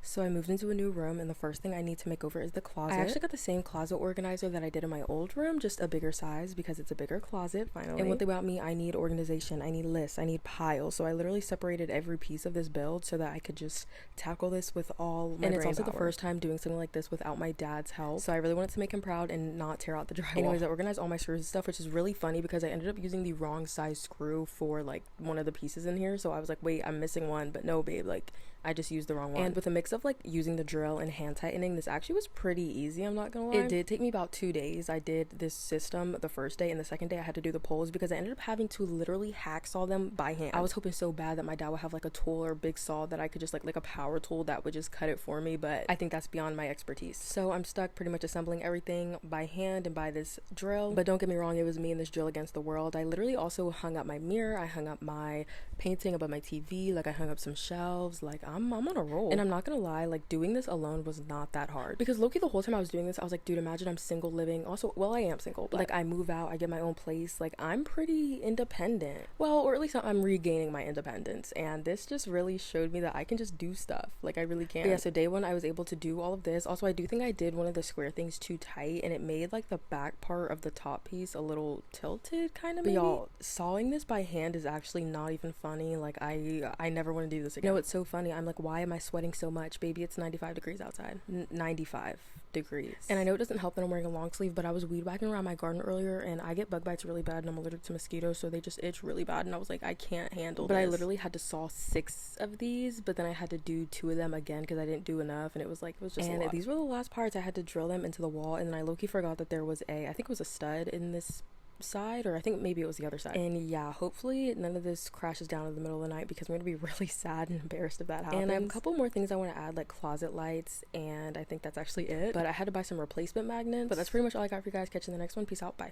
So I moved into a new room, and the first thing I need to make over is the closet. I actually got the same closet organizer that I did in my old room, just a bigger size because it's a bigger closet, finally. And one thing about me, I need organization, I need lists, I need piles. So I literally separated every piece of this build so that I could just tackle this with all my brain power. And it's also the first time doing something like this without my dad's help. So I really wanted to make him proud and not tear out the drywall. Anyways, I organized all my screws and stuff, which is really funny because I ended up using the wrong size screw for like one of the pieces in here. So I was like, wait, I'm missing one, but no, babe, like I just used the wrong one. And with a mix of like using the drill and hand tightening, this actually was pretty easy, I'm not gonna lie. It did take me about 2 days. I did this system the first day, and the second day I had to do the poles because I ended up having to literally hacksaw them by hand. I was hoping so bad that my dad would have like a tool or a big saw that I could just like a power tool that would just cut it for me, but I think that's beyond my expertise. So I'm stuck pretty much assembling everything by hand and by this drill. But don't get me wrong, it was me and this drill against the world. I literally also hung up my mirror, I hung up my painting above my TV, like I hung up some shelves. Like I'm on a roll. And I'm not gonna lie, like doing this alone was not that hard, because low-key the whole time I was doing this I was like, dude, imagine I'm single living. Also, well, I am single, but like I move out, I get my own place, like I'm pretty independent, well, or at least I'm regaining my independence, and this just really showed me that I can just do stuff, like I really can. But yeah, so day one I was able to do all of this. Also, I do think I did one of the square things too tight, and it made like the back part of the top piece a little tilted kind of. But y'all, sawing this by hand is actually not even funny. Like I never want to do this again. You know, it's so funny, I'm like, why am I sweating so much? Baby, it's 95 degrees outside. 95 degrees. And I know it doesn't help that I'm wearing a long sleeve, but I was weed whacking around my garden earlier, and I get bug bites really bad, and I'm allergic to mosquitoes, so they just itch really bad, and I was like, I can't handle this. But I literally had to saw 6 of these, but then I had to do 2 of them again because I didn't do enough, and it was just a lot. These were the last parts. I had to drill them into the wall, and then I low-key forgot that there was I think it was a stud in this side, or I think maybe it was the other side. And yeah, hopefully none of this crashes down in the middle of the night because I'm gonna be really sad and embarrassed if that happens. And I have a couple more things I want to add, like closet lights, and I think that's actually it. But I had to buy some replacement magnets. But that's pretty much all I got for you guys. Catch you in the next one. Peace out. Bye.